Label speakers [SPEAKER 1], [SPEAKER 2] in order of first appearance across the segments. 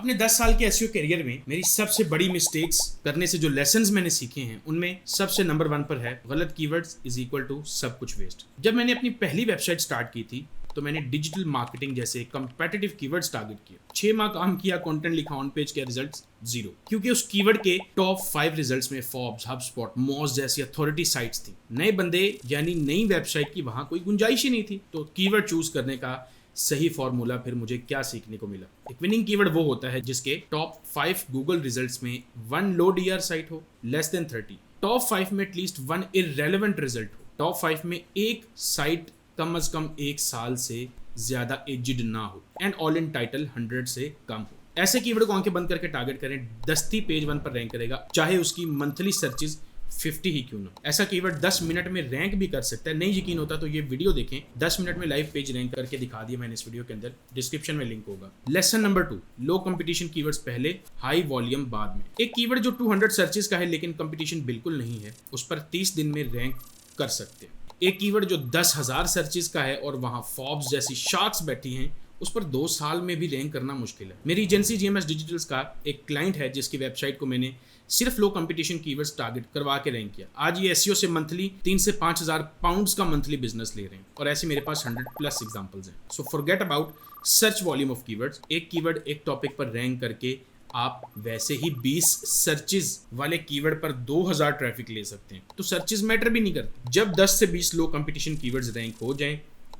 [SPEAKER 1] अपने 10 साल के एसईओ करियर में मेरी सबसे बड़ी मिस्टेक्स करने से जो लेसन्स मैंने सीखे हैं उनमें सबसे नंबर 1 पर है गलत कीवर्ड्स इज इक्वल टू सब कुछ वेस्ट। जब मैंने अपनी पहली वेबसाइट स्टार्ट की थी तो मैंने डिजिटल मार्केटिंग जैसे कंपेटिटिव कीवर्ड्स टारगेट किए। 6 माह काम किया, कंटेंट लिखा, ऑन पेज के रिजल्ट्स 0, क्योंकि उस कीवर्ड के टॉप 5 रिजल्ट्स में फोर्ब्स, हबस्पॉट, मोज जैसी अथॉरिटी साइट्स थी। नए बंदे यानी नई वेबसाइट की वहां कोई गुंजाइश ही नहीं थी। तो कीवर्ड चूज करने का सही फॉर्मूला फिर मुझे क्या सीखने को मिला। एक विनिंग कीवर्ड वो होता है जिसके टॉप 5 गूगल रिजल्ट्स में 1 लो डीआर साइट हो, लेस देन 30, टॉप 5 में एटलीस्ट 1 इररेलेवेंट रिजल्ट हो, टॉप 5 में एक साइट कम से कम 1 साल से ज्यादा एजिड ना हो, एंड ऑल इन टाइटल 100 से कम हो। ऐसे कीवर्ड को आंखें बंद करके टारगेट करें, दस्ती पेज 1 पर रैंक करेगा, चाहे उसकी मंथली सर्चेज 50 ही क्यों ना। ऐसा कीवर्ड 10 मिनट में रैंक भी कर सकता है। नहीं यकीन होता तो ये वीडियो देखें, 10 मिनट में लाइव पेज रैंक करके दिखा दिया मैंने इस वीडियो के अंदर, डिस्क्रिप्शन में लिंक होगा। लेसन नंबर 2, लो कंपटीशन कीवर्ड्स पहले, हाई वॉल्यूम बाद में। एक कीवर्ड जो 200 सर्चेस का है लेकिन कंपटीशन बिल्कुल नहीं है, उस पर 30 दिन में रैंक कर सकते हैं। एक कीवर्ड जो 10,000 सर्चेस का है और वहां फोर्ब्स जैसी शार्क्स बैठी हैं, उस पर 2 साल में भी रैंक करना मुश्किल है। मेरी एजेंसी जीएमएस डिजिटल्स का एक क्लाइंट है जिसकी वेबसाइट को मैंने सिर्फ लो कंपटीशन कीवर्ड्स टारगेट करवा के रैंक किया। आज ये एसईओ से मंथली 3 से 5,000 पाउंड्स का मंथली बिजनेस ले रहे हैं, और ऐसे मेरे पास 100+ एग्जांपल्स हैं। So forget about search volume of keywords. एक कीवर्ड एक टॉपिक पर रैंक करके आप वैसे ही 20 सर्चेज वाले कीवर्ड पर 2000 ट्रैफिक ले सकते हैं, तो सर्चेज मैटर भी नहीं करते। जब 10 से 20 लो कंपटीशन कीवर्ड्स रैंक हो जाएं,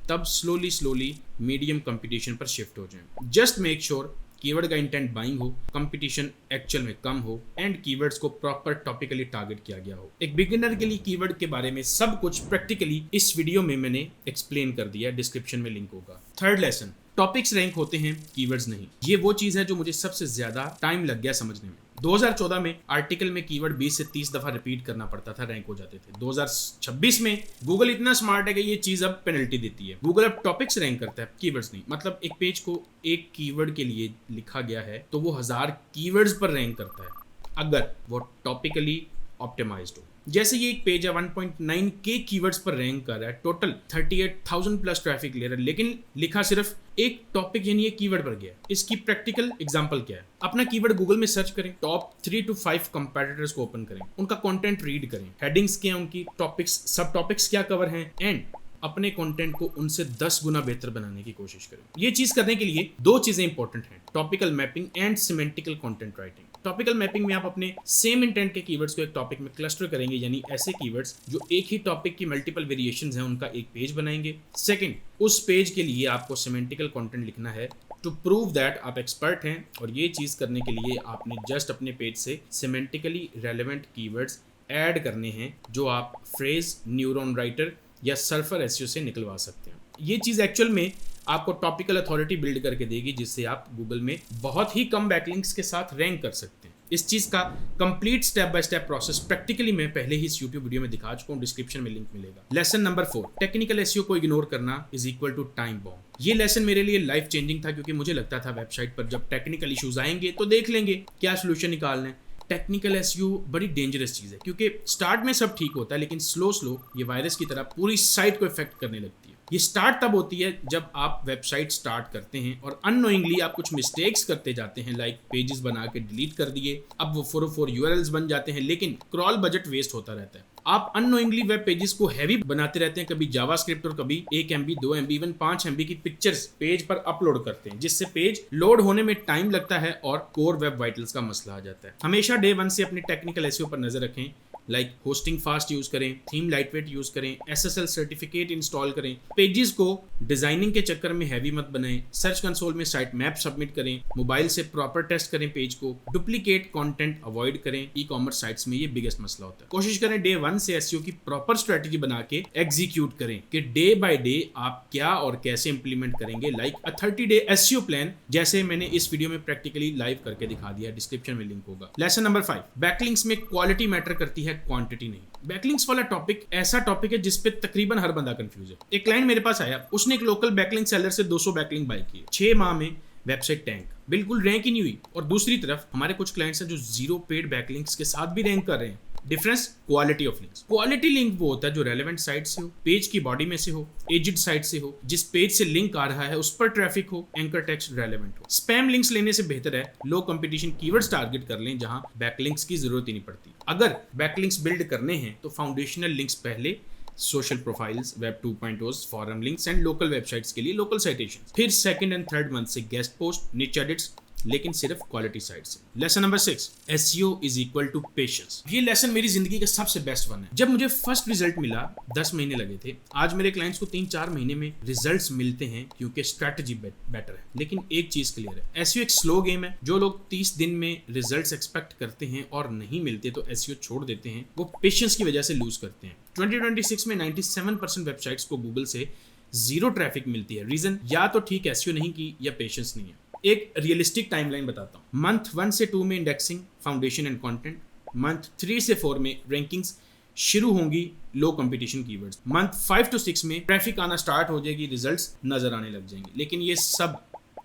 [SPEAKER 1] तब स्लोली मीडियम कंपटीशन पर शिफ्ट हो जाएं। जस्ट मेक श्योर कीवर्ड का इंटेंट बाइंग हो, कंपटीशन एक्चुअल में कम हो, एंड कीवर्ड्स को प्रॉपर टॉपिकली टारगेट किया गया हो। एक बिगिनर के लिए कीवर्ड के बारे में सब कुछ प्रैक्टिकली इस वीडियो में मैंने एक्सप्लेन कर दिया, डिस्क्रिप्शन में लिंक होगा। थर्ड लेसन, टॉपिक्स रैंक होते हैं, कीवर्ड्स नहीं। ये वो चीज है जो मुझे सबसे ज्यादा टाइम लग गया समझने में। 2014 में आर्टिकल में कीवर्ड 20 से 30 दफा रिपीट करना पड़ता था, रैंक हो जाते थे। 2026 में गूगल इतना स्मार्ट है कि ये चीज अब पेनल्टी देती है। गूगल अब टॉपिक्स रैंक करता है, कीवर्ड्स नहीं। मतलब एक पेज को एक कीवर्ड के लिए लिखा गया है तो वो 1000 कीवर्ड्स पर रैंक करता है अगर वो टॉपिकली ऑप्टिमाइज्ड हो। जैसे ये एक पेज है 1.9K कीवर्ड्स पर रैंक कर रहा है, टोटल 38,000+ ट्रैफिक ले रहा है, लेकिन लिखा सिर्फ एक टॉपिक यानी एक कीवर्ड पर गया। इसकी प्रैक्टिकल एग्जांपल क्या है? अपना कीवर्ड गूगल में सर्च करें, टॉप 3 to 5 कंपैटिटर्स को ओपन करें, उनका कंटेंट रीड करें, हेडिंग्स क्या हैं उनकी, टॉपिक्स, सब टॉपिक्स क्या कवर हैं, एंड अपने कंटेंट को उनसे 10 गुना बेहतर बनाने की कोशिश करें। ये चीज करने के लिए 2 चीजें इंपॉर्टेंट हैं, topical mapping and semantical content writing. Topical mapping में आप अपने सेम इंटेंट के कीवर्ड्स को एक टॉपिक में क्लस्टर करेंगे, यानी ऐसे कीवर्ड्स जो एक ही टॉपिक की मल्टीपल वेरिएशंस हैं उनका एक पेज बनाएंगे। सेकंड, उस पेज के लिए आपको सिमेंटिकल कंटेंट लिखना है टू प्रूव दैट आप एक्सपर्ट हैं, और ये चीज करने के लिए आपने जस्ट अपने पेज से सिमेंटिकली रेलेवेंट कीवर्ड्स ऐड करने हैं जो आप फ्रेज, न्यूरॉन राइटर या सर्फर एसईओ से निकलवा सकते हैं। ये चीज एक्चुअल में आपको टॉपिकल अथॉरिटी बिल्ड करके देगी, जिससे आप गूगल में बहुत ही कम बैकलिंक्स के साथ रैंक कर सकते हैं। इस चीज का complete step by step process practically मैं पहले ही इस यूट्यूब वीडियो में दिखा चुका हूं, डिस्क्रिप्शन में लिंक मिलेगा। लेसन नंबर 4, टेक्निकल एसईओ को इग्नोर करना is equal to time bomb. ये लेसन मेरे लिए लाइफ चेंजिंग था, क्योंकि मुझे लगता था वेबसाइट पर जब टेक्निकल इश्यूज आएंगे तो देख लेंगे क्या सोल्यूशन निकालना है। टेक्निकल एसईओ बड़ी डेंजरस चीज है, क्योंकि स्टार्ट में सब ठीक होता है लेकिन स्लो ये वायरस की तरह पूरी साइट को इफेक्ट करने लगती है। ये स्टार्ट तब होती है जब आप वेबसाइट स्टार्ट करते हैं और अननोइंगली आप कुछ मिस्टेक्स करते जाते हैं, लाइक पेजेस बना के डिलीट कर दिए, अब वो 404 यूआरएल्स बन जाते हैं, लेकिन क्रॉल बजट वेस्ट होता रहता है। आप अननोइंगली वेब पेजेस को हैवी बनाते रहते हैं, कभी जावास्क्रिप्ट और कभी 1 MB 2 MB इवन 5 MB की पिक्चर्स पेज पर अपलोड करते हैं, जिससे पेज लोड होने में टाइम लगता है और कोर वेब वाइटल्स का मसला आ जाता है। हमेशा डे 1 से अपने टेक्निकल एसईओ पर नजर रखें, लाइक होस्टिंग फास्ट यूज करें, थीम लाइटवेट यूज करें, SSL सर्टिफिकेट इंस्टॉल करें, पेजेस को डिजाइनिंग के चक्कर में हैवी मत बनाएं, सर्च कंसोल में साइट मैप सबमिट करें, मोबाइल से प्रॉपर टेस्ट करें पेज को, डुप्लीकेट कंटेंट अवॉइड करें। ई कॉमर्स साइट्स में ये बिगेस्ट मसला होता है। कोशिश करें डे 1 से एसईओ की प्रॉपर स्ट्रेटेजी बना के एग्जीक्यूट करें कि डे बाय डे आप क्या और कैसे इंप्लीमेंट करेंगे, लाइक अ 30-day एसईओ प्लान, जैसे मैंने इस वीडियो में प्रैक्टिकली लाइव करके दिखा दिया, डिस्क्रिप्शन में लिंक होगा। लेसन नंबर 5, बैकलिंक्स में क्वालिटी मैटर करती है, क्वांटिटी नहीं। बैकलिंक्स वाला टॉपिक ऐसा टॉपिक है जिसपे तकरीबन हर बंदा कंफ्यूज है। एक क्लाइंट मेरे पास आया, उसने एक लोकल बैकलिंक सेलर से 200 बैकलिंक बाय किए, 6 माह में वेबसाइट टैंक, बिल्कुल रैंक ही नहीं हुई। और दूसरी तरफ हमारे कुछ क्लाइंट्स हैं जो 0 पेड बैकलिंक्स के साथ भी रैंक कर रहे हैं। Difference quality of links. Quality link वो होता है जो रेलेवेंट साइट से हो, पेज की बॉडी में से हो, एजिड साइट से हो, जिस पेज से लिंक आ रहा है उस पर ट्रैफिक हो, एंकर टेक्स्ट रेलेवेंट हो। स्पैम लिंक्स लेने से बेहतर है लो कंपटीशन कीवर्ड्स टारगेट कर लें जहां बैकलिंक्स की जरूरत ही नहीं पड़ती। अगर बैकलिंक्स बिल्ड करने हैं तो फाउंडेशनल लिंक्स पहले, social profiles, web 2.0, forum links and local websites के लिए लोकल साइटेशन, फिर सेकंड एंड थर्ड मंथ से गेस्ट पोस्ट, निच एडिट्स, लेकिन सिर्फ क्वालिटी साइट से। Lesson number 6, SEO is equal to patience. ये लेसन मेरी जिंदगी का सबसे बेस्ट वन है। जब मुझे फर्स्ट रिजल्ट मिला 10 महीने लगे थे, आज मेरे क्लाइंट्स को 3-4 महीने में रिजल्ट्स मिलते हैं क्योंकि स्ट्रैटेजी बेटर है। लेकिन एक चीज क्लियर है, SEO एक स्लो गेम है। जो लोग 30 दिन में रिजल्ट्स एक्सपेक्ट करते हैं और नहीं मिलते तो SEO छोड़ देते हैं, वो पेशेंस की वजह से लूज करते हैं। 2026 में 97% वेबसाइट्स को गूगल से जीरो ट्रैफिक मिलती है। रीजन या तो ठीक SEO नहीं की या पेशेंस नहीं है। एक रियलिस्टिक टाइमलाइन बताता हूँ। मंथ 1 से 2 में indexing, foundation and content. Month 3 से 4 में रैंकिंग्स शुरू होंगी लो कंपटीशन कीवर्ड्स। मंथ 5 to 6 में ट्रैफिक आना स्टार्ट हो जाएगी, रिजल्ट्स नजर आने लग जाएंगे। लेकिन ये सब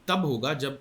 [SPEAKER 1] तब होगा जब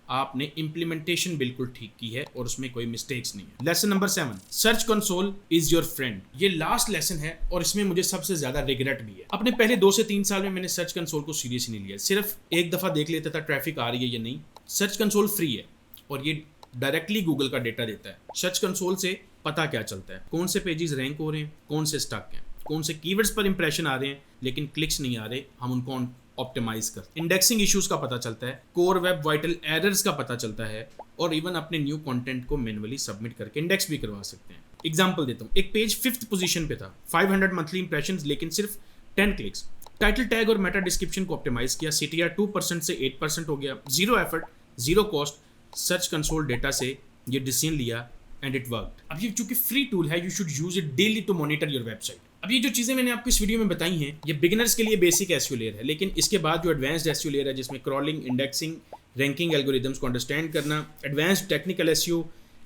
[SPEAKER 1] आपने इंप्लीमेंटेशन बिल्कुल ठीक की है और उसमें कोई मिस्टेक्स नहीं है। Lesson number 7, search console is your friend. ये लास्ट लेसन है और इसमें मुझे सबसे ज्यादा रिग्रेट भी है। अपने पहले 2 से 3 साल में मैंने सर्च कंसोल को सीरियस नहीं लिया, सिर्फ एक दफा देख लेता था ट्रैफिक आ रही है या नहीं। सर्च कंसोल फ्री है और ये डायरेक्टली गूगल का डेटा देता है। सर्च कंसोल से पता क्या चलता है, कौन से पेजेस रैंक हो रहे हैं, कौन से स्टक हैं, कौन से कीवर्ड्स पर इंप्रेशन आ रहे हैं लेकिन क्लिक्स नहीं आ रहे, हम उनको ऑप्टिमाइज करते हैं। इंडेक्सिंग इश्यूज का पता चलता है, कोर वेब वाइटल एरर्स का पता चलता है और इवन अपने न्यू कंटेंट को मैन्युअली सबमिट करके इंडेक्स भी करवा सकते हैं। एग्जांपल देता हूँ, एक पेज 5th पोजीशन पे था, 500 मंथली इंप्रेशंस लेकिन सिर्फ 10 क्लिक्स। टाइटल टैग और मेटा डिस्क्रिप्शन को ऑप्टिमाइज किया, CTR 2% से 8% हो गया, zero effort, zero cost. Search console data से ये डिसीजन लिया एंड इट वर्कड। अब ये चूंकि फ्री टूल है, you should use it daily to monitor your website. अब ये जो चीज़ें मैंने आपको इस वीडियो में बताई हैं, ये बिगिनर्स के लिए बेसिक SEO लेयर है, लेकिन इसके बाद जो एडवांस्ड SEO लेयर है जिसमें क्रॉलिंग, इंडेक्सिंग, रैंकिंग एल्गोरिदम्स को अंडरस्टैंड करना, advanced technical SEO,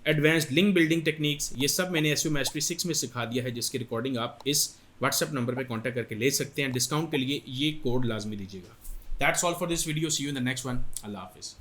[SPEAKER 1] advanced link building techniques, ये सब मैंने SEO Mastery 6 में सिखा दिया है, जिसकी रिकॉर्डिंग आप इस WhatsApp नंबर पर कॉन्टैक्ट करके ले सकते हैं। डिस्काउंट के लिए ये कोड लाजमी दीजिएगा। That's all for this video, see you in the next one. Allah हाफिज़।